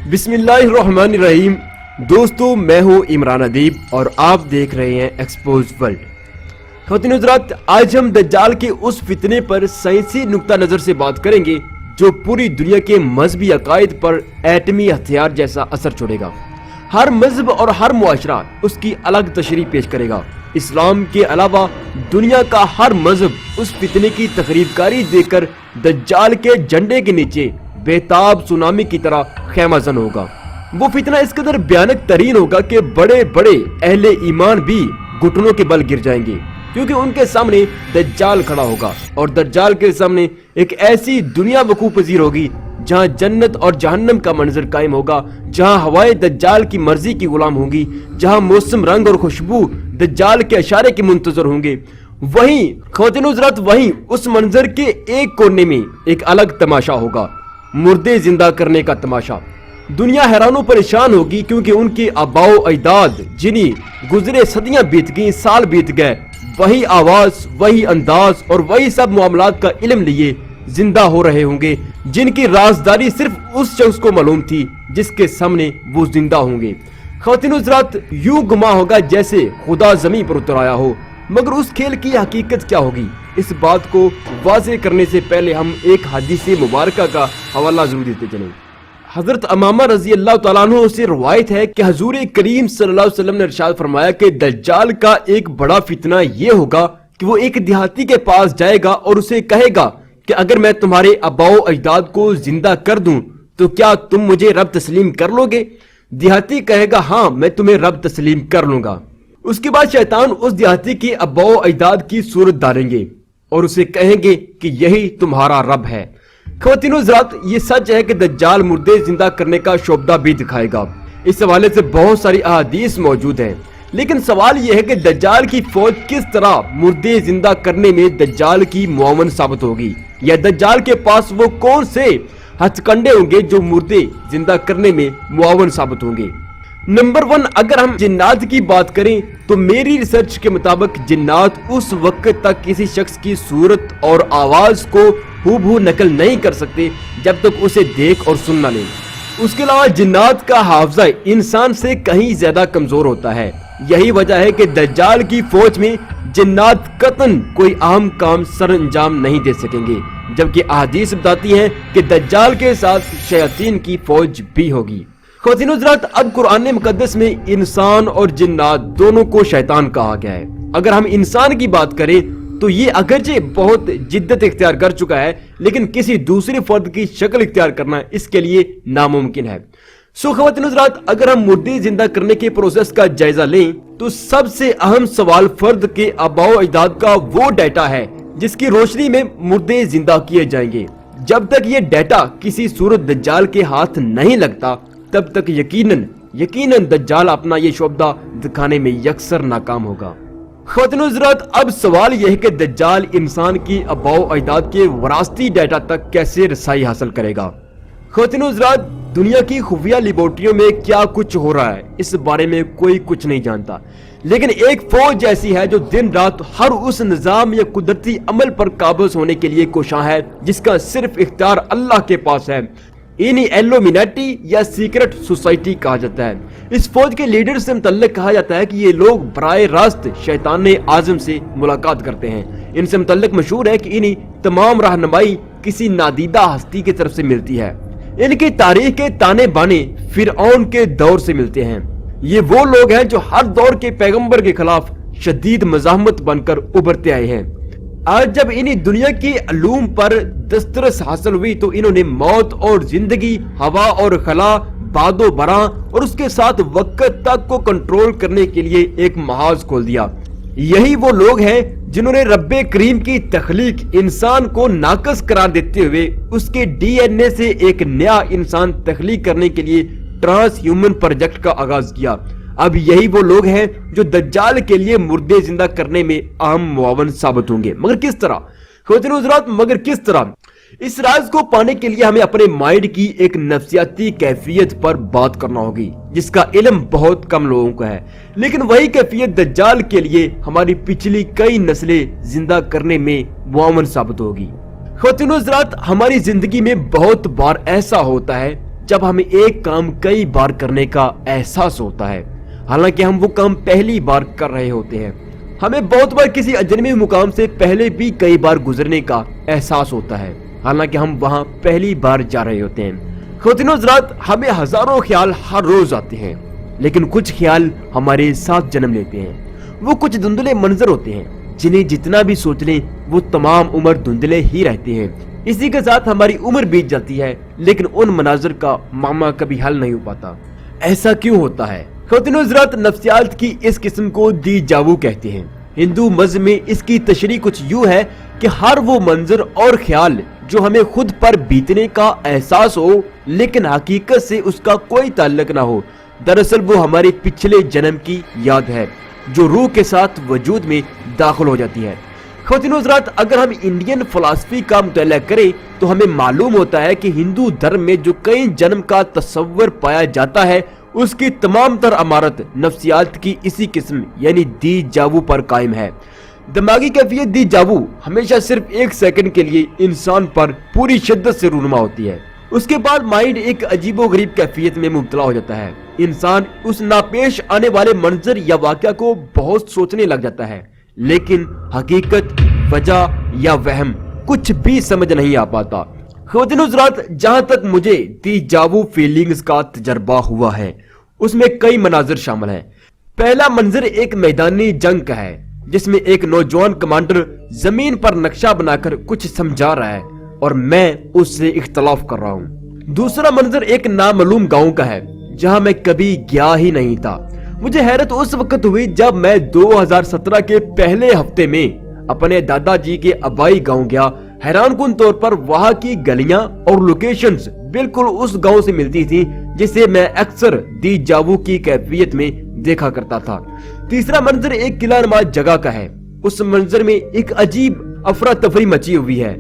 बिस्मिल्लाहिर्रहमानिर्रहीम। दोस्तों, मैं हूं इमरान अदीब और आप देख रहे हैं एक्सपोज वर्ल्ड। ख़वातीन हज़रात, आज हम दज्जाल के उस फितने पर साइंसी नुक्ता नज़र से बात करेंगे जो पूरी दुनिया के मजहबी अकायद पर एटमी हथियार जैसा असर छोड़ेगा। हर मजहब और हर मुआशरा उसकी अलग तशरीह पेश करेगा। इस्लाम के अलावा दुनिया का हर मजहब उस फितने की तकरीबकारी देकर दज्जाल के झंडे के नीचे बेताब सुनामी की तरह खैमाजन होगा। वो फितना इस कदर भयानक तरीन होगा कि बड़े बड़े अहले ईमान भी घुटनों के बल गिर जाएंगे, क्योंकि उनके सामने दज्जाल खड़ा होगा और दज्जाल के सामने एक ऐसी दुनिया वकूफ पजीर होगी जहां जन्नत और जहन्नम का मंजर कायम होगा, जहां हवाएं दज्जाल की मर्जी की गुलाम होंगी, जहां मौसम, रंग और खुशबू दज्जाल के इशारे के मुंतजर होंगे। वहीं ख़वातीन हज़रात, वहीं उस मंजर के एक कोने में एक अलग तमाशा होगा, मुर्दे जिंदा करने का तमाशा। दुनिया हैरानों परेशान होगी, क्योंकि उनके आबाओ अजदाद जिन्हीं गुजरे सदियां बीत गई, साल बीत गए, वही आवाज, वही अंदाज और वही सब मामलात का इल्म लिए जिंदा हो रहे होंगे, जिनकी राजदारी सिर्फ उस शख्स को मालूम थी जिसके सामने वो जिंदा होंगे। ख़वातीन हज़रात, यूं गुमा होगा जैसे खुदा जमीन पर उतर आया हो, मगर उस खेल की हकीकत क्या होगी, इस बात को वाज़ेह करने से पहले हम एक हदीस मुबारक का हवाला जरूर देते चलें। हजरत अमामा रजी अल्लाह तआला अन्हु से रवायत है कि हुजूर करीम सल्लल्लाहु अलैहि वसल्लम ने इरशाद फरमाया कि दज्जाल का एक बड़ा फितना ये होगा कि वो एक देहाती के पास जाएगा और उसे कहेगा कि अगर मैं तुम्हारे आबाओ अजदाद को जिंदा कर दूं तो क्या तुम मुझे रब तस्लीम कर लोगे? देहाती कहेगा, हाँ, मैं तुम्हें रब तस्लीम कर लूंगा। उसके बाद शैतान उस देहाती के आबाओ अजदाद की सूरत डालेंगे और उसे कहेंगे कि यही तुम्हारा रब है। ख़वातीन हज़रात, ये सच है कि दज्जाल मुर्दे जिंदा करने का शोबदा भी दिखाएगा। इस हवाले से बहुत सारी अहादीस मौजूद हैं, लेकिन सवाल यह है कि दज्जाल की फौज किस तरह मुर्दे जिंदा करने में दज्जाल की मुआवन साबित होगी, या दज्जाल के पास वो कौन से हथकंडे होंगे जो मुर्दे जिंदा करने में मुआवन साबित होंगे। नंबर 1, अगर हम जिन्नात की बात करें तो मेरी रिसर्च के मुताबिक जिन्नात उस वक्त तक किसी शख्स की सूरत और आवाज को हूबहू नकल नहीं कर सकते जब तक उसे देख और सुन न लें। उसके अलावा जिन्नात का हाफजा इंसान से कहीं ज्यादा कमजोर होता है। यही वजह है कि दज्जाल की फौज में जिन्नात कतन कोई अहम काम सर अंजाम नहीं दे सकेंगे, जबकि अहादीस बताती हैं कि दज्जाल के साथ शयातीन की फौज भी होगी। ख़वातीन हज़रात, अब कुरान मुक़द्दस में इंसान और जिन्नात दोनों को शैतान कहा गया है। अगर हम इंसान की बात करें तो ये अगरचे बहुत जिद्दत इख्तियार कर चुका है, लेकिन किसी दूसरे फर्द की शक्ल इख्तियार करना इसके लिए नामुमकिन है। ख़वातीन हज़रात, अगर हम मुर्दे जिंदा करने के प्रोसेस का जायजा लें तो सबसे अहम सवाल फर्द के आबाओ अजदाद का वो डाटा है जिसकी रोशनी में मुर्दे जिंदा किए जाएंगे। जब तक ये डाटा किसी सूरत दज्जाल के हाथ नहीं लगता तब तक यकीनन दज्जाल अपना ये शोबदा दिखाने में यकसर नाकाम होगा। ख़वातीन हज़रात, अब सवाल यह है कि दज्जाल इंसान की आबाओ अजदाद के वरासती डाटा तक कैसे रसाई हासिल करेगा। ख़वातीन हज़रात, दुनिया की खुफिया लेबोरेटरियों में क्या कुछ हो रहा है इस बारे में कोई कुछ नहीं जानता, लेकिन एक फौज ऐसी है जो दिन रात हर उस निजाम या कुदरती अमल पर काबज होने के लिए कोशां है जिसका सिर्फ इख्तियार अल्लाह के पास है। इन्हीं इल्यूमिनाटी या सीक्रेट सोसाइटी कहा जाता है। इस फौज के लीडर से मुतल्लिक कहा जाता है कि ये लोग बराए रास्त शैतान आज़म से मुलाकात करते हैं। इनसे मुतल्लिक मशहूर है कि इन्हीं तमाम रहनुमाई किसी नादीदा हस्ती की तरफ से मिलती है। इनकी तारीख के ताने बाने फिरऔन के दौर से मिलते हैं। ये वो लोग हैं जो हर दौर के पैगंबर के खिलाफ शदीद मज़ाहमत बनकर उभरते आए हैं। आज जब इन्हीं दुनिया की अलूम पर दस्तरस हासिल हुई तो इन्होंने मौत और जिंदगी, हवा और खला, बादो बरा और उसके साथ वक्त तक को कंट्रोल करने के लिए एक महाज खोल दिया। यही वो लोग हैं जिन्होंने रब्बे करीम की तख्लीक इंसान को नाकस करार देते हुए उसके डीएनए से एक नया इंसान तख्लीक करने के लिए ट्रांस ह्यूमन प्रोजेक्ट का आगाज किया। अब यही वो लोग हैं जो दज्जाल के लिए मुर्दे जिंदा करने में अहम मुआवन साबित होंगे। मगर किस तरह? ख़वातीन हज़रात, मगर किस तरह? इस राज को पाने के लिए हमें अपने माइंड की एक नफ्सियाती कैफियत पर बात करना होगी जिसका इल्म बहुत कम लोगों को है, लेकिन वही कैफियत दज्जाल के लिए हमारी पिछली कई नस्लें जिंदा करने में मुआवन साबित होगी। ख़वातीन हज़रात, हमारी जिंदगी में बहुत बार ऐसा होता है जब हमें एक काम कई बार करने का एहसास होता है, हालांकि हम वो काम पहली बार कर रहे होते हैं। हमें बहुत बार किसी अजनबी मुकाम से पहले भी कई बार गुजरने का एहसास होता है, हालांकि हम वहां पहली बार जा रहे होते हैं। ख़वातीन और हज़रात, हमें हजारों ख्याल हर रोज आते हैं, लेकिन कुछ ख्याल हमारे साथ जन्म लेते हैं। वो कुछ धुंधले मंजर होते हैं जिन्हें जितना भी सोच लें वो तमाम उम्र धुंधले ही रहते हैं। इसी के साथ हमारी उम्र बीत जाती है, लेकिन उन मनाजर का मामला कभी हल नहीं हो पाता। ऐसा क्यों होता है? ख़वातीन और हज़रात, नफ्सियात की इस किस्म को दीजावू कहते हैं। हिंदू मज़हब में इसकी तशरीह कुछ यूं है कि हर वो मंजर और ख्याल जो हमें खुद पर बीतने का एहसास हो, लेकिन हकीकत से उसका कोई ताल्लुक ना हो, दरअसल वो हमारे पिछले जन्म की याद है जो रूह के साथ वजूद में दाखिल हो जाती है। ख़वातीन और हज़रात, अगर हम इंडियन फिलॉसफी का मुताला करें तो हमें मालूम होता है कि हिंदू धर्म में जो कई जन्म का तस्वर पाया जाता है, उसकी तमाम तर अमारत नफ्सियात की इसी किस्म यानी दीजावू पर कायम है। दिमागी कैफियत दीजावू हमेशा सिर्फ एक सेकंड के लिए इंसान पर पूरी शिद्दत से रूनुमा होती है। उसके बाद माइंड एक अजीबोगरीब कैफियत में मुब्तला हो जाता है। इंसान उस नापेश आने वाले मंजर या वाक़या को बहुत सोचने लग जाता है, लेकिन हकीकत, वजह या वहम कुछ भी समझ नहीं आ पाता। ख़वातीन और हज़रात, जहां तक मुझे दीजावू फीलिंग्स का तजर्बा हुआ है उसमें कई मनाजिर शामिल हैं। पहला मंजर एक मैदानी जंग का है जिसमें एक नौजवान कमांडर जमीन पर नक्शा बनाकर कुछ समझा रहा है और मैं उससे इख्तलाफ कर रहा हूँ। दूसरा मंजर एक नामालूम गांव का है जहां मैं कभी गया ही नहीं था। मुझे हैरत उस वक्त हुई जब मैं 2017 के पहले हफ्ते में अपने दादाजी के आबाई गांव गया। हैरानकुन तौर पर वहां की गलियां और लोकेशंस बिल्कुल उस गांव से मिलती थी जिसे मैं अक्सर दीजावू की कैफियत में देखा करता था। तीसरा मंजर एक किला नुमा जगह का है। उस मंजर में एक अजीब अफरा तफरी मची हुई है।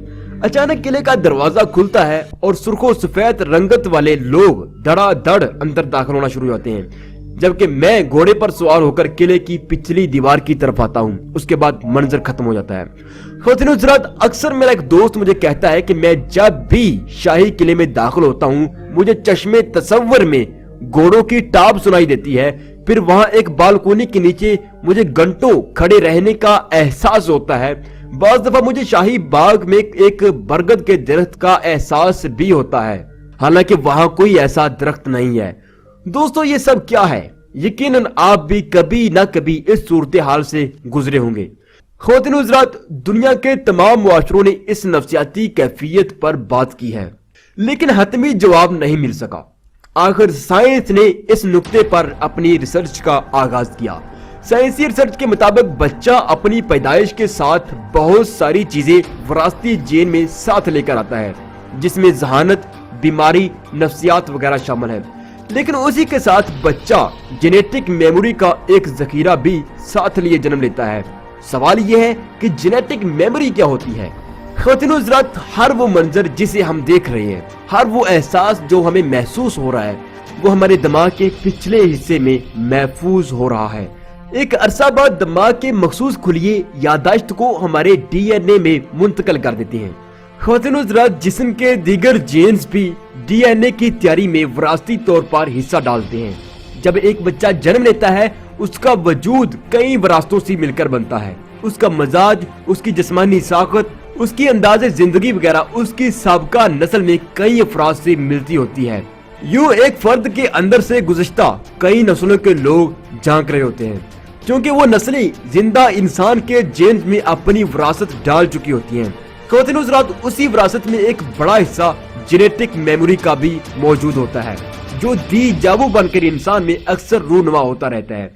अचानक किले का दरवाजा खुलता है और सुर्खो सफेद रंगत वाले लोग धड़ाधड़ अंदर दाखिल होना शुरू होते हैं, जबकि मैं घोड़े पर सवार होकर किले की पिछली दीवार की तरफ आता हूँ। उसके बाद मंजर खत्म हो जाता है। ख़वातीन और हज़रात, अक्सर मेरा एक दोस्त मुझे कहता है कि मैं जब भी शाही किले में दाखिल होता हूँ मुझे चश्मे तसव्वुर में घोड़ों की टाप सुनाई देती है। फिर वहां एक बालकोनी के नीचे मुझे घंटों खड़े रहने का एहसास होता है। बाज़ दफा मुझे शाही बाग में एक बरगद के दरख्त का एहसास भी होता है, हालांकि वहां कोई ऐसा दरख्त नहीं है। दोस्तों, ये सब क्या है? यकीनन आप भी कभी ना कभी इस सूरत हाल से गुजरे होंगे। ख़वातीन और हज़रात, दुनिया के तमाम मुआशरों ने इस नफ्सियाती कैफियत पर बात की है, लेकिन हतमी जवाब नहीं मिल सका। आखिर साइंस ने इस नुक्ते पर अपनी रिसर्च का आगाज किया। साइंसी रिसर्च के मुताबिक बच्चा अपनी पैदाइश के साथ बहुत सारी चीजें विरासती जीन में साथ लेकर आता है, जिसमें जहानत, बीमारी, नफ्सियात वगैरह शामिल है। लेकिन उसी के साथ बच्चा जेनेटिक मेमोरी का एक जखीरा भी साथ लिए जन्म लेता है। सवाल यह है कि जेनेटिक मेमोरी क्या होती है? ख़वातीन और हज़रात, हर वो मंजर जिसे हम देख रहे हैं, हर वो एहसास जो हमें महसूस हो रहा है, वो हमारे दिमाग के पिछले हिस्से में महफूज हो रहा है। एक अरसा बाद दिमाग के मखसूस खुलिये यादाश्त को हमारे डीएनए में मुंतकिल कर देते हैं। ख़वातीन और हज़रात, जिस्म के दीगर जीन्स भी डीएनए की तैयारी में विरासती तौर पर हिस्सा डालते हैं। जब एक बच्चा जन्म लेता है उसका वजूद कई विरासतों से मिलकर बनता है। उसका मजाज, उसकी जिस्मानी साखत, उसकी अंदाज़े जिंदगी वगैरह उसकी साबका नस्ल में कई अफराद से मिलती होती है। यूं एक फर्द के अंदर से गुज़श्ता कई नस्लों के लोग झांक रहे होते हैं, क्योंकि वो नस्लें जिंदा इंसान के जीन में अपनी विरासत डाल चुकी होती हैं। ख़वातीन और हज़रात, उसी विरासत में एक बड़ा हिस्सा जेनेटिक मेमोरी का भी मौजूद होता है, जो दीजावू बनकर इंसान में अक्सर रूनुमा होता रहता है।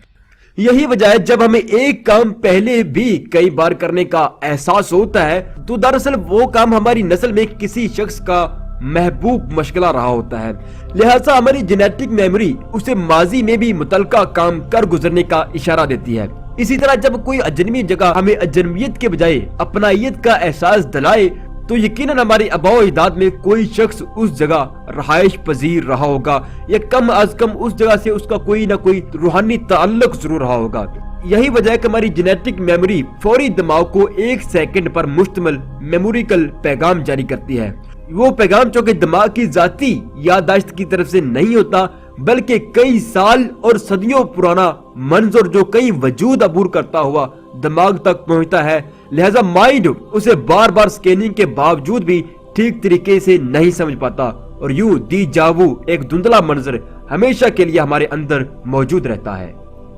यही वजह है जब हमें एक काम पहले भी कई बार करने का एहसास होता है तो दरअसल वो काम हमारी नस्ल में किसी शख्स का महबूब मशगला रहा होता है। लिहाजा हमारी जेनेटिक मेमोरी उसे माजी में भी मुतलका काम कर गुजरने का इशारा देती है। इसी तरह जब कोई अजनबी जगह हमें अजनबियत के बजाय अपनाइयत का एहसास दिलाए तो यकीनन हमारी आबाओ अजदाद में कोई शख्स उस जगह रहाइश पजीर रहा होगा, या कम अज कम उस जगह से उसका कोई ना कोई रूहानी ताल्लुक जरूर रहा होगा। यही वजह है कि हमारी जेनेटिक मेमोरी फौरी दिमाग को एक सेकंड पर मुश्तमिल मेमोरिकल पैगाम जारी करती है। वो पैगाम जो कि दिमाग की जाती याददाश्त की तरफ से नहीं होता, बल्कि कई साल और सदियों पुराना मंजर जो कई वजूद अबूर करता हुआ दिमाग तक पहुंचता है। लिहाजा माइंड उसे बार बार स्कैनिंग के बावजूद भी ठीक तरीके से नहीं समझ पाता और यूं दी जावू एक धुंधला मंजर हमेशा के लिए हमारे अंदर मौजूद रहता है।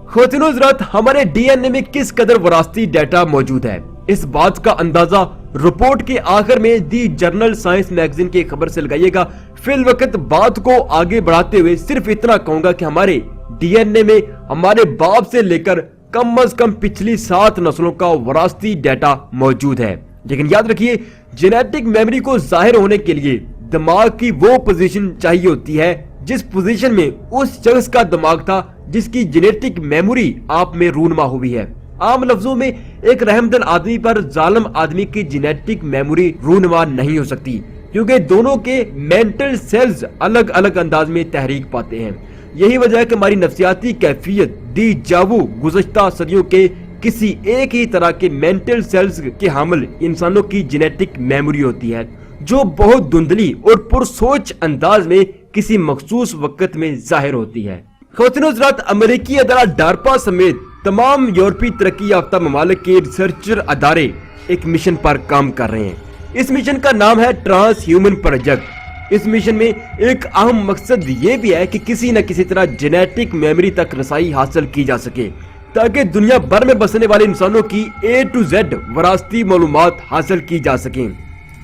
ख्वातीन हज़रात, हमारे डीएनए में किस कदर विरासती डाटा मौजूद है, इस बात का अंदाजा रिपोर्ट के आखिर में दी जर्नल साइंस मैगजीन की खबर से लगाइएगा। फिल वक्त बात को आगे बढ़ाते हुए सिर्फ इतना कहूंगा कि हमारे डीएनए में हमारे बाप से लेकर कम अज कम पिछली 7 नस्लों का विरासती डाटा मौजूद है। लेकिन याद रखिए, जेनेटिक मेमोरी को जाहिर होने के लिए दिमाग की वो पोजीशन चाहिए होती है जिस पोजीशन में उस शख्स का दिमाग था जिसकी जेनेटिक मेमोरी आप में रूनमा हुई है। आम लफ्जों में एक रहमदिल आदमी पर जालिम आदमी की जेनेटिक मेमोरी रूनमा नहीं हो सकती, क्योंकि दोनों के मेंटल सेल्स अलग अलग अंदाज में तहरीक पाते हैं। यही वजह है कि हमारी नफ्सियाती कैफियत दी जावू गुज़श्ता सदियों के किसी एक ही तरह के मेंटल सेल्स के हामिल इंसानों की जेनेटिक मेमोरी होती है, जो बहुत धुंधली और पुरसोच अंदाज में किसी मखसूस वक्त में जाहिर होती है। ख्वातीन हज़रात, अमेरिकी अदारा डार्पा समेत तमाम यूरोपीय तरक्की याफ्ता ममालिक के रिसर्चर अदारे एक मिशन पर काम कर रहे हैं। इस मिशन का नाम है ट्रांस ह्यूमन प्रोजेक्ट। इस मिशन में एक अहम मकसद ये भी है कि किसी न किसी तरह जेनेटिक मेमोरी तक रसाई हासिल की जा सके, ताकि दुनिया भर में बसने वाले इंसानों की A to Z विरासती मालूमात हासिल की जा सके।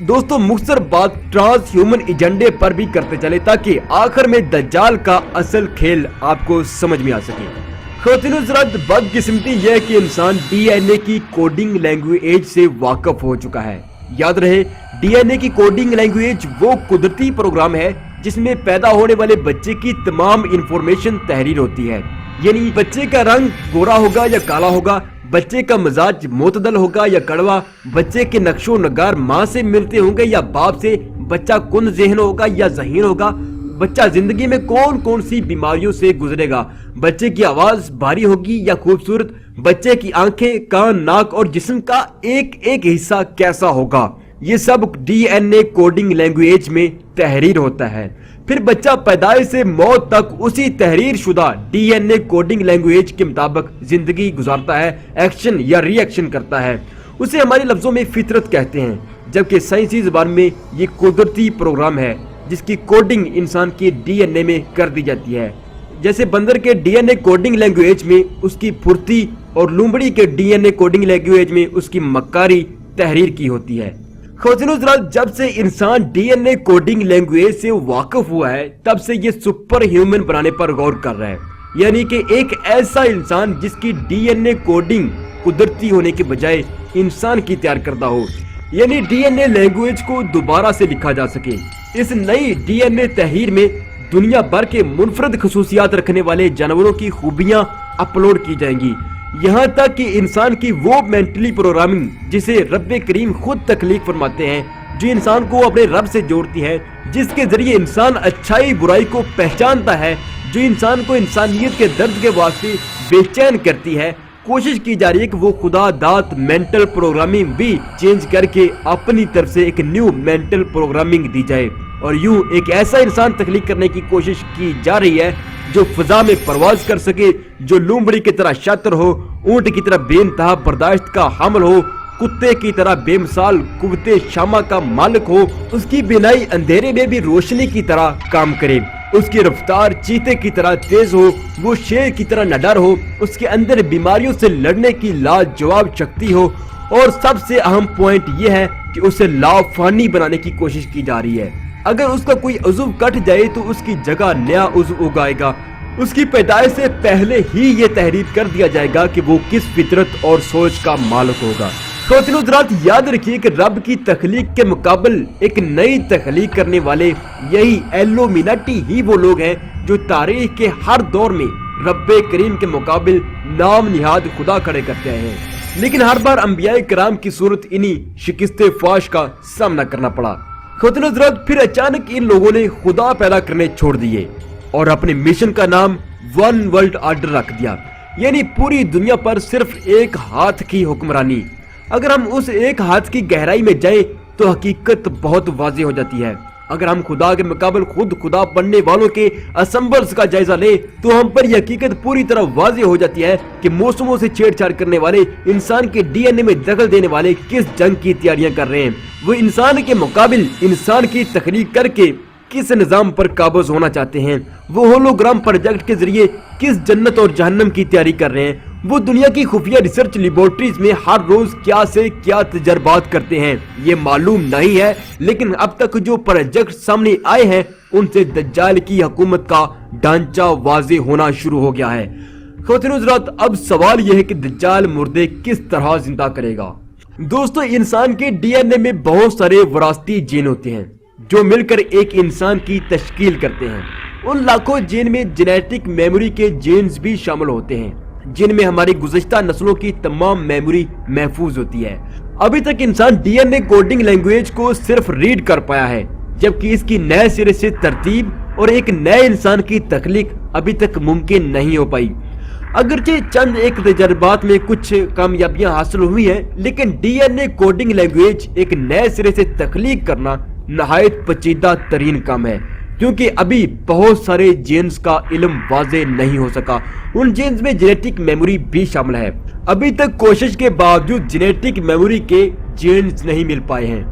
दोस्तों, मुख्तसर बात ट्रांस ह्यूमन एजेंडे पर भी करते चले ताकि आखिर में दज्जाल का असल खेल आपको समझ में आ सके। ख्वातीन हज़रात, बदकिस्मती यह है कि इंसान डीएनए की कोडिंग लैंग्वेज से वाकिफ हो चुका है। याद रहे, डीएनए की कोडिंग लैंग्वेज वो कुदरती प्रोग्राम है जिसमें पैदा होने वाले बच्चे की तमाम इंफॉर्मेशन तहरीर होती है। यानी बच्चे का रंग गोरा होगा या काला होगा, बच्चे का मिजाज मोतदल होगा या कड़वा, बच्चे के नक्शो नगार माँ से मिलते होंगे या बाप से, बच्चा कुन ज़हन होगा या ज़हीन होगा, बच्चा जिंदगी में कौन कौन सी बीमारियों से गुजरेगा, बच्चे की आवाज भारी होगी या खूबसूरत, बच्चे की आंखें, कान, नाक और जिस्म का एक एक हिस्सा कैसा होगा, ये सब डीएनए कोडिंग लैंग्वेज में तहरीर होता है। फिर बच्चा पैदाइश से मौत तक उसी तहरीर शुदा डीएनए कोडिंग लैंग्वेज के मुताबिक जिंदगी गुजारता है, एक्शन या रिएक्शन करता है। उसे हमारे लफ्जों में फितरत कहते हैं, जबकि साइंसी जुबान में ये कुदरती प्रोग्राम है जिसकी कोडिंग इंसान के डीएनए में कर दी जाती है। जैसे बंदर के डीएनए कोडिंग लैंग्वेज में उसकी फुर्ती और लूमड़ी के डीएनए कोडिंग लैंग्वेज में उसकी मक्कारी तहरीर की होती है। ख्वातीन हज़रात, जब से इंसान डीएनए कोडिंग लैंग्वेज से वाकिफ हुआ है, तब से ये सुपर ह्यूमन बनाने पर गौर कर रहा है। यानी कि एक ऐसा इंसान जिसकी डीएनए कोडिंग कुदरती होने के बजाय इंसान की तैयार करता हो, यानी डीएनए लैंग्वेज को दोबारा से लिखा जा सके। इस नई डीएनए तहरीर में दुनिया भर के मुनफरद खसूसियात रखने वाले जानवरों की खूबियां अपलोड की जाएंगी, यहाँ तक कि इंसान की वो मेंटली प्रोग्रामिंग जिसे रब करीम खुद तख्लीक फरमाते हैं, जो इंसान को अपने रब से जोड़ती है, जिसके जरिए इंसान अच्छाई बुराई को पहचानता है, जो इंसान को इंसानियत के दर्द के वास्ते बेचैन करती है। कोशिश की जा रही है कि वो खुदा दात मेंटल प्रोग्रामिंग भी चेंज करके अपनी तरफ से एक न्यू मेंटल प्रोग्रामिंग दी जाए और यूं एक ऐसा इंसान तख्लीक करने की कोशिश की जा रही है जो फिजा में परवाज कर सके, जो लूमड़ी की तरह शातिर हो, ऊंट की तरह बेइंतहा बर्दाश्त का हामिल हो, कुत्ते की तरह बेमिसाल कुव्वते शामा का मालिक हो, उसकी बिनाई अंधेरे में भी रोशनी की तरह काम करे, उसकी रफ्तार चीते की तरह तेज हो, वो शेर की तरह निडर हो, उसके अंदर बीमारियों से लड़ने की लाजवाब शक्ति हो, और सबसे अहम पॉइंट ये है कि उसे लाफानी बनाने की कोशिश की जा रही है। अगर उसका कोई उज़्व कट जाए तो उसकी जगह नया उज़्व उगाएगा। उसकी पैदाइश से पहले ही ये तहरीर कर दिया जाएगा कि वो किस फितरत और सोच का मालिक होगा। ख्वातीन हज़रात, याद रखिए कि रब की तख्लीक के मुकाबल एक नई तख्लीक करने वाले यही एल्यूमिनाटी ही वो लोग हैं जो तारीख के हर दौर में रब्बे करीम के मुकाबल नाम निहाद खुदा खड़े करते हैं, लेकिन हर बार अंबियाए किराम की सूरत इन्हीं शिकस्ते फाश का सामना करना पड़ा। ख्वातीन हज़रात, फिर अचानक इन लोगों ने खुदा पैदा करने छोड़ दिए और अपने मिशन का नाम वन वर्ल्ड ऑर्डर रख दिया, यानी पूरी दुनिया पर सिर्फ एक हाथ की हुक्मरानी। अगर हम उस एक हाथ की गहराई में जाएं तो हकीकत बहुत वाज़ेह हो जाती है। अगर हम खुदा के मुकाबले खुद खुदा बनने वालों के असंभर्स का जायजा लें तो हम पर यह हकीकत पूरी तरह वाज़ेह हो जाती है कि मौसमों से छेड़छाड़ करने वाले, इंसान के डीएनए में दखल देने वाले किस जंग की तैयारियां कर रहे हैं। वो इंसान के मुकाबिल इंसान की तख्लीक करके किस निजाम पर काबज होना चाहते हैं। वो होलोग्राम प्रोजेक्ट के जरिए किस जन्नत और जहन्नम की तैयारी कर रहे हैं। वो दुनिया की खुफिया रिसर्च लेबोरेटरीज में हर रोज क्या से क्या तजर्बात करते हैं, ये मालूम नहीं है। लेकिन अब तक जो प्रोजेक्ट सामने आए हैं उनसे दज्जाल की हुकूमत का ढांचा वाज़ेह होना शुरू हो गया है। ख़वातीन हज़रात, अब सवाल यह है कि दज्जाल मुर्दे किस तरह जिंदा करेगा। दोस्तों, इंसान के डीएनए में बहुत सारे विरासती जीन होते हैं जो मिलकर एक इंसान की तश्कील करते हैं। उन लाखों जीन में जेनेटिक मेमोरी के जीन्स भी शामिल होते हैं जिनमें हमारी गुज़श्ता नस्लों की तमाम मेमोरी महफूज होती है। अभी तक इंसान डीएनए कोडिंग लैंग्वेज को सिर्फ रीड कर पाया है, जबकि इसकी नए सिरे से तरतीब और एक नए इंसान की तख्लीक अभी तक मुमकिन नहीं हो पाई। अगरचे चंद एक तजर्बात में कुछ कामयाबियां हासिल हुई हैं, लेकिन डीएनए कोडिंग लैंग्वेज एक नए सिरे से तख्लीक करना नहायत पेचीदा तरीन काम है, क्योंकि अभी बहुत सारे जीन्स का इल्म वाज़ेह नहीं हो सका। उन जीन्स में जेनेटिक मेमोरी भी शामिल है। अभी तक कोशिश के बावजूद जेनेटिक मेमोरी के जीन्स नहीं मिल पाए हैं।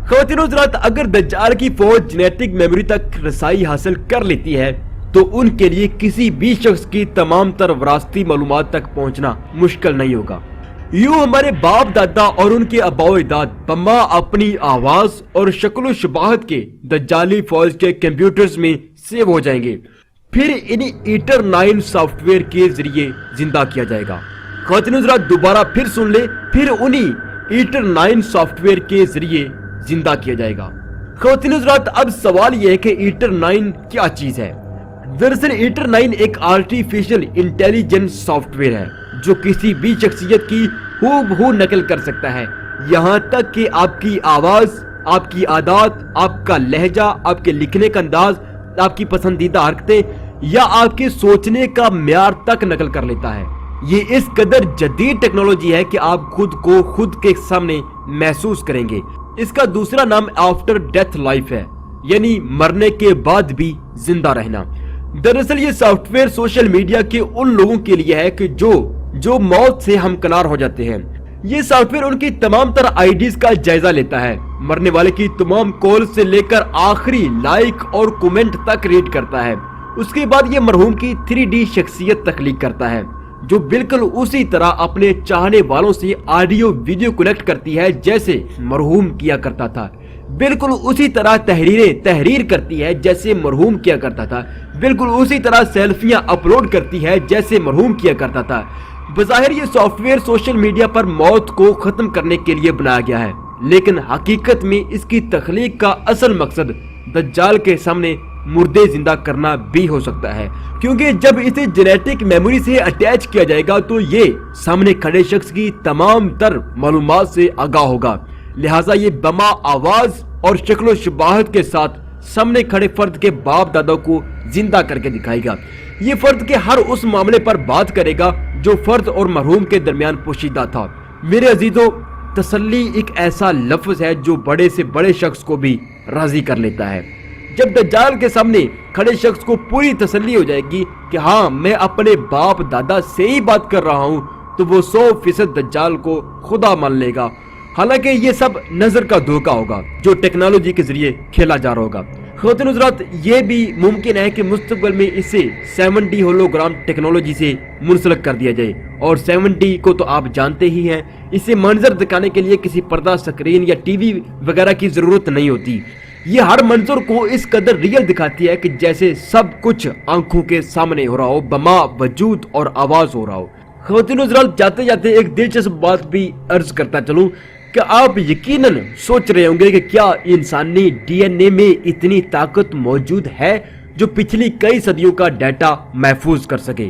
ख़वातीन हज़रात, अगर दज्जाल की फौज जेनेटिक मेमोरी तक रसाई हासिल कर लेती है तो उनके लिए किसी भी शख्स की तमाम तर विरासती मालूमात तक पहुंचना मुश्किल नहीं होगा। यूं हमारे बाप दादा और उनके आबाओ-अजदाद बम्मा अपनी आवाज और शक्ल शबाहत के दज्जाली फौज के कंप्यूटर्स में सेव हो जाएंगे, फिर इन्हें ईटर 9 सॉफ्टवेयर के जरिए जिंदा किया जाएगा। ख़वातीन हज़रात, दोबारा फिर सुन ले, फिर उन्हीं ईटर 9 सॉफ्टवेयर के जरिए जिंदा किया जाएगा। ख़वातीन हज़रात, अब सवाल यह है कि ईटर 9 क्या चीज है। दरअसल ईटर 9 एक आर्टिफिशियल इंटेलिजेंस सॉफ्टवेयर है जो किसी भी शख्सियत की हूबहू नकल कर सकता है, यहाँ तक कि आपकी आवाज, आपकी आदत, आपका लहजा, आपके लिखने का अंदाज, आपकी पसंदीदा हरकतें या आपके सोचने का म्यार तक नकल कर लेता है। ये इस कदर जदीद टेक्नोलॉजी है कि आप खुद को खुद के सामने महसूस करेंगे। इसका दूसरा नाम आफ्टर डेथ लाइफ है, यानी मरने के बाद भी जिंदा रहना। दरअसल ये सॉफ्टवेयर सोशल मीडिया के उन लोगों के लिए है कि जो मौत से हमकनार हो जाते हैं। ये सॉफ्टवेयर उनकी तमाम तरह आईडीज का जायजा लेता है, मरने वाले की तमाम कॉल से लेकर आखिरी लाइक और कमेंट तक रीड करता है। उसके बाद ये मरहूम की 3D शख्सियत तख्लीक करता है जो बिल्कुल उसी तरह अपने चाहने वालों से ऑडियो वीडियो कनेक्ट करती है जैसे मरहूम किया करता था। बिल्कुल उसी तरह तहरीर करती है जैसे मरहूम किया करता था। बिल्कुल उसी तरह सेल्फियां अपलोड करती है जैसे मरहूम किया करता था। बज़ाहिर ये सॉफ्टवेयर सोशल मीडिया पर मौत को खत्म करने के लिए बनाया गया है, लेकिन हकीकत में इसकी तख्लीक का असल मकसद दज्जाल के सामने मुर्दे जिंदा करना भी हो सकता है, क्योंकि जब इसे जेनेटिक मेमोरी से अटैच किया जाएगा तो ये सामने खड़े शख्स की तमाम तर मालूमात से आगाह होगा। लिहाजा ये बमा आवाज और शक्लो शबाहत के साथ सामने खड़े फर्द के बाप दादा को जिंदा करके दिखाएगा। ये फर्द के हर उस मामले पर बात करेगा जो फर्द और मरहूम के दरमियान पोशीदा था। मेरे अजीजों, तसल्ली एक ऐसा लफ्ज है जो बड़े से बड़े शख्स को भी राजी कर लेता है। जब दज्जाल के सामने खड़े शख्स को पूरी तसल्ली हो जाएगी कि हाँ मैं अपने बाप दादा से ही बात कर रहा हूँ, तो वो 100% दज्जाल को खुदा मान लेगा। हालांकि ये सब नजर का धोखा होगा जो टेक्नोलॉजी के जरिए खेला जा रहा होगा। ख़वातीन हज़रात, ये भी मुमकिन है कि मुस्तक़बिल में इसे 7D होलोग्राम टेक्नोलॉजी से मुंसलिक कर दिया जाए। और 7D को तो आप जानते ही हैं, इसे मंजर दिखाने के लिए किसी पर्दा, स्क्रीन या टीवी वगैरह की जरूरत नहीं होती। ये हर मंजर को इस कदर रियल दिखाती है कि जैसे सब कुछ आंखों के सामने हो रहा हो, बमा वजूद और आवाज हो रहा हो। ख़वातीन हज़रात, जाते जाते एक दिलचस्प बात भी अर्ज करता चलूं कि आप यकीनन सोच रहे होंगे कि क्या इंसानी डीएनए में इतनी ताकत मौजूद है जो पिछली कई सदियों का डाटा महफूज कर सके,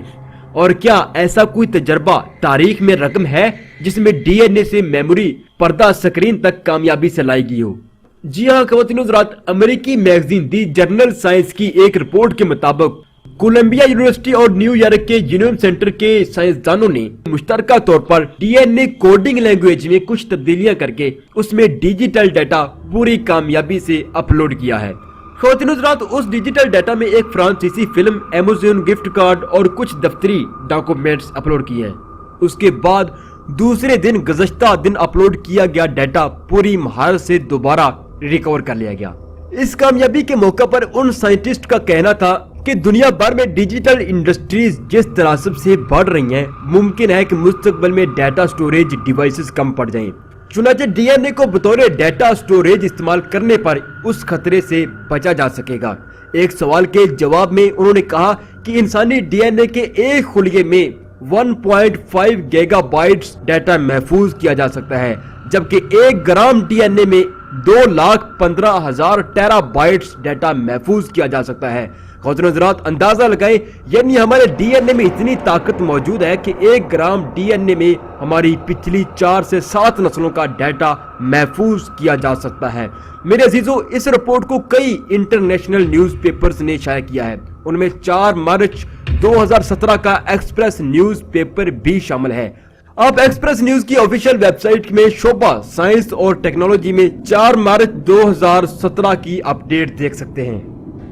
और क्या ऐसा कोई तजर्बा तारीख में रकम है जिसमें डीएनए से मेमोरी पर्दा स्क्रीन तक कामयाबी से लाई गई हो। जी हाँ ख़वातीन हज़रात, अमेरिकी मैगजीन दी जर्नल साइंस की एक रिपोर्ट के मुताबिक कोलंबिया यूनिवर्सिटी और न्यूयॉर्क के जीनोम सेंटर के साइंसदानों ने मुश्तरका तौर पर डीएनए कोडिंग लैंग्वेज में कुछ तब्दीलियां करके उसमें डिजिटल डाटा पूरी कामयाबी से अपलोड किया है। ख़वातीन हज़रात, उस डिजिटल डाटा में एक फ्रांसीसी फिल्म, अमेज़न गिफ्ट कार्ड और कुछ दफ्तरी डॉक्यूमेंट्स अपलोड किए हैं। उसके बाद दूसरे दिन गुज़श्ता दिन अपलोड किया गया डाटा पूरी महारत से दोबारा रिकवर कर लिया गया। इस कामयाबी के मौका पर उन साइंटिस्ट का कहना था कि दुनिया भर में डिजिटल इंडस्ट्रीज जिस तनासब से बढ़ रही हैं, मुमकिन है कि मुस्तकबिल में डाटा स्टोरेज डिवाइसेस कम पड़ जाएं। चुनांचे डीएनए को बतौर डाटा स्टोरेज इस्तेमाल करने पर उस खतरे से बचा जा सकेगा। एक सवाल के जवाब में उन्होंने कहा कि इंसानी डीएनए के एक खुलिये में 1.5 गीगाबाइट्स डाटा महफूज किया जा सकता है, जबकि 1 ग्राम डीएनए में 2,15,000 टेराबाइट्स डाटा महफूज किया जा सकता है। ख़वातीन हज़रात, अंदाजा लगाएं, यानी हमारे डीएनए में इतनी ताकत मौजूद है कि 1 ग्राम डीएनए में हमारी पिछली 4 से 7 नस्लों का डाटा महफूज किया जा सकता है। मेरे अजीजों, इस रिपोर्ट को कई इंटरनेशनल न्यूज़पेपर्स ने शाया किया है। उनमें 4 मार्च 2017 का एक्सप्रेस न्यूज़पेपर भी शामिल है। आप एक्सप्रेस न्यूज की ऑफिशियल वेबसाइट में शोबा साइंस और टेक्नोलॉजी में 4 मार्च 2017 की अपडेट देख सकते हैं।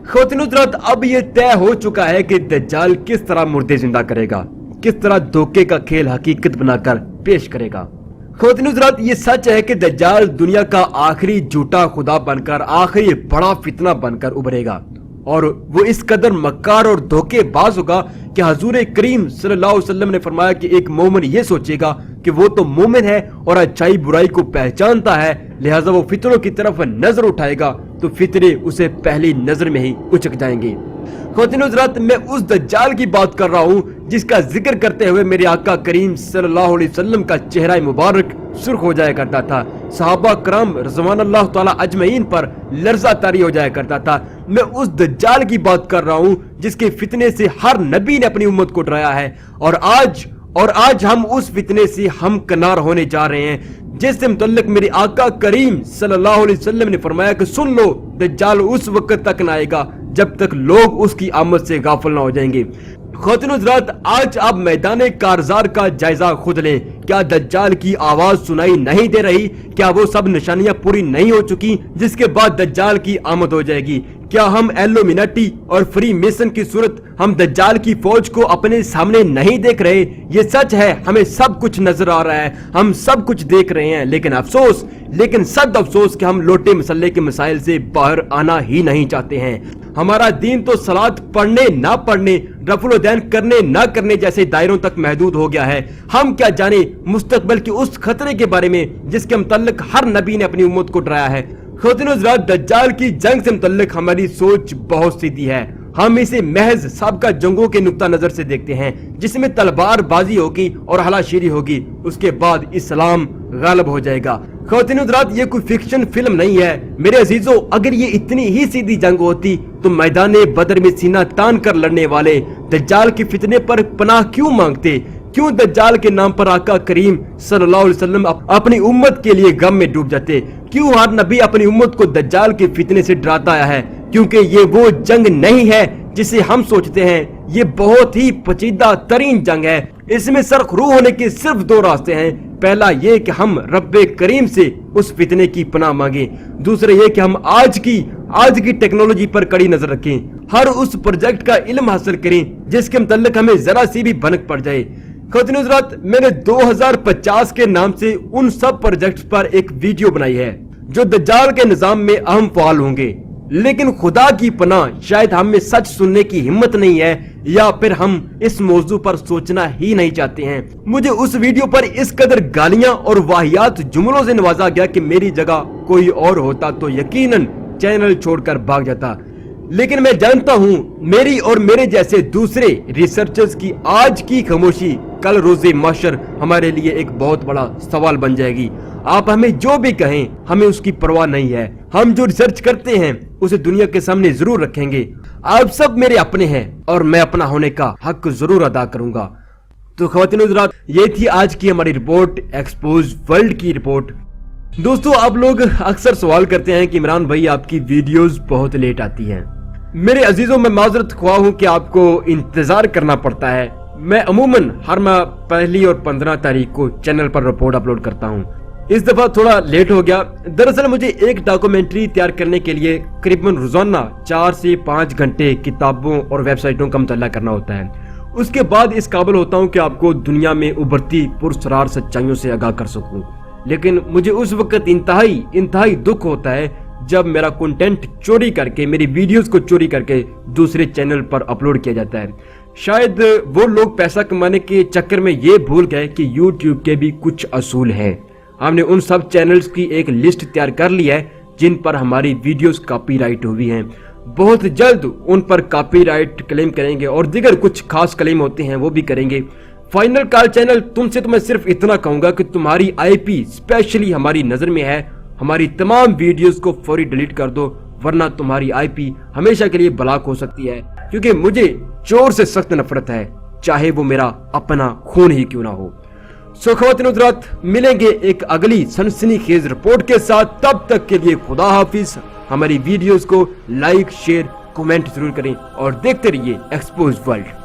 ख़वातीन हज़रात, अब ये तय हो चुका है कि दज्जाल किस तरह मुर्दे जिंदा करेगा, किस तरह धोखे का खेल हकीकत बनाकर पेश करेगा। ख़वातीन हज़रात, ये सच है कि दज्जाल दुनिया का आखिरी झूठा खुदा बनकर, आखिरी बड़ा फितना बनकर उभरेगा और वो इस कदर मक्कार और धोखेबाज होगा कि हजूर करीम सल्लल्लाहु अलैहि वसल्लम ने फरमाया कि एक मोमिन ये सोचेगा कि वो तो मोमिन है और अच्छाई बुराई को पहचानता है, लिहाजा वो फितरों की तरफ नजर उठाएगा तो फितरे उसे पहली नजर में ही उचक जाएंगे। ख़वातीन हज़रात, मैं उस दज्जाल की बात कर रहा हूँ जिसका जिक्र करते हुए मेरे आका करीम सल्लल्लाहु अलैहि वसल्लम का चेहरा मुबारक सुर्ख हो जाया करता था, सहाबा करम रज़वानुल्लाह ताला अजमईन पर लर्ज़ा तारी हो जाया करता था। मैं उस दज्जाल की बात कर रहा हूँ जिसके फितने से हर नबी ने अपनी उम्मत को डराया है और आज हम उस फितने से हम कनार होने जा रहे हैं, जिससे मुतल्लिक मेरे आका करीम सल्लल्लाहु अलैहि वसल्लम ने फरमाया कि सुन लो, दज्जाल उस वक्त तक न आएगा जब तक लोग उसकी आमद से गाफिल न हो जाएंगे। ख़वातीन हज़रात, आज आप मैदान कारज़ार का जायजा खुद लें। क्या दज्जाल की आवाज सुनाई नहीं दे रही? क्या वो सब निशानियां पूरी नहीं हो चुकी जिसके बाद दज्जाल की आमद हो जाएगी? क्या हम एल्यूमिनाटी और फ्री मेसन की सूरत हम दज्जाल की फौज को अपने सामने नहीं देख रहे? ये सच है, हमें सब कुछ नजर आ रहा है, हम सब कुछ देख रहे हैं, लेकिन सद अफसोस कि हम लोटे मसले के मसाइल से बाहर आना ही नहीं चाहते हैं। हमारा दीन तो सलात पढ़ने ना पढ़ने, रफुल दैन करने ना करने जैसे दायरों तक महदूद हो गया है। हम क्या जाने मुस्तकबिल के उस खतरे के बारे में जिसके मुतल्लिक हर नबी ने अपनी उम्मत को डराया है। ख़वातीन हज़रात, दज्जाल की जंग से मुतल्लिक हमारी सोच बहुत सीधी है। हम इसे महज साबका जंगों के नुक्ता नजर से देखते हैं जिसमें तलवार बाजी होगी और हलाशीरी होगी, उसके बाद इस्लाम गालिब हो जाएगा। ख़वातीन हज़रात, ये कोई फिक्शन फिल्म नहीं है। मेरे अजीजों, अगर ये इतनी ही सीधी जंग होती तो मैदाने बदर में सीना तान कर लड़ने वाले दज्जाल के फितने पर पनाह क्यों मांगते? क्यों दज्जाल के नाम पर आका करीम सल्लल्लाहु अलैहि वसल्लम अपनी उम्मत के लिए गम में डूब जाते? क्यों हर नबी अपनी उम्मत को दज्जाल के फितने से डराता आया है? क्योंकि ये वो जंग नहीं है जिसे हम सोचते हैं। ये बहुत ही पेचीदा तरीन जंग है। इसमें सरखरू होने के सिर्फ 2 रास्ते हैं। पहला ये कि हम रब्बे करीम से उस फितने की पनाह मांगे, दूसरा ये कि हम आज की टेक्नोलॉजी पर कड़ी नजर रखें, हर उस प्रोजेक्ट का इल्म हासिल करें जिसके मुतल्लिक हमें जरा सी भी भनक पड़ जाए। ख़वातीन हज़रात, मैंने 2050 के नाम से उन सब प्रोजेक्ट्स पर एक वीडियो बनाई है जो दज्जाल के निजाम में अहम फ़ाल होंगे, लेकिन खुदा की पनाह शायद हम में सच सुनने की हिम्मत नहीं है या फिर हम इस मौजू पर सोचना ही नहीं चाहते हैं। मुझे उस वीडियो पर इस कदर गालियां और वाहियात जुमलों से नवाजा गया कि मेरी जगह कोई और होता तो यकीनन चैनल छोड़कर भाग जाता। लेकिन मैं जानता हूं मेरी और मेरे जैसे दूसरे रिसर्चर्स की आज की खामोशी कल रोज़े महशर हमारे लिए एक बहुत बड़ा सवाल बन जाएगी। आप हमें जो भी कहें, हमें उसकी परवाह नहीं है। हम जो रिसर्च करते हैं उसे दुनिया के सामने जरूर रखेंगे। आप सब मेरे अपने हैं और मैं अपना होने का हक जरूर अदा करूंगा। तो ख़वातीन हज़रात, ये थी आज की हमारी रिपोर्ट, एक्सपोज वर्ल्ड की रिपोर्ट। दोस्तों, आप लोग अक्सर सवाल करते हैं कि इमरान भाई आपकी वीडियोस बहुत लेट आती हैं। मेरे अजीजों, मैं माजरत ख्वाह हूँ कि आपको इंतजार करना पड़ता है। मैं अमूमन हर माह 1 और 15 तारीख को चैनल पर रिपोर्ट अपलोड करता हूँ। इस दफा थोड़ा लेट हो गया। दरअसल मुझे एक डॉक्यूमेंट्री तैयार करने के लिए करीबन रोजाना 4 से 5 घंटे किताबों और वेबसाइटों का मुताला करना होता है। उसके बाद इस काबिल होता हूँ कि आपको दुनिया में उभरती पुरस्कार सच्चाइयों से आगाह कर सकूं। लेकिन मुझे उस वक्त इंतहाई दुख होता है जब मेरा कंटेंट चोरी करके, मेरी वीडियोस को चोरी करके दूसरे चैनल पर अपलोड किया जाता है। शायद वो लोग पैसा कमाने के चक्कर में ये भूल गए कि यूट्यूब के भी कुछ असूल हैं। हमने उन सब चैनल्स की एक लिस्ट तैयार कर ली है जिन पर हमारी वीडियोस कॉपीराइट हुई हैं। बहुत जल्द उन पर कॉपीराइट क्लेम करेंगे और दीगर कुछ खास क्लेम होते हैं वो भी करेंगे। फाइनल कॉल चैनल, तुमसे तो मैं सिर्फ इतना कहूंगा कि तुम्हारी आईपी स्पेशली हमारी नजर में है। हमारी तमाम वीडियोस को फौरी डिलीट कर दो, वरना तुम्हारी आईपी हमेशा के लिए ब्लॉक हो सकती है, क्योंकि मुझे चोर से सख्त नफरत है, चाहे वो मेरा अपना खून ही क्यों ना हो। सो ख्वातीन हज़रात, मिलेंगे एक अगली सनसनीखेज रिपोर्ट के साथ। तब तक के लिए खुदा हाफिज। हमारी वीडियोस को लाइक, शेयर, कमेंट जरूर करें और देखते रहिए एक्सपोज वर्ल्ड।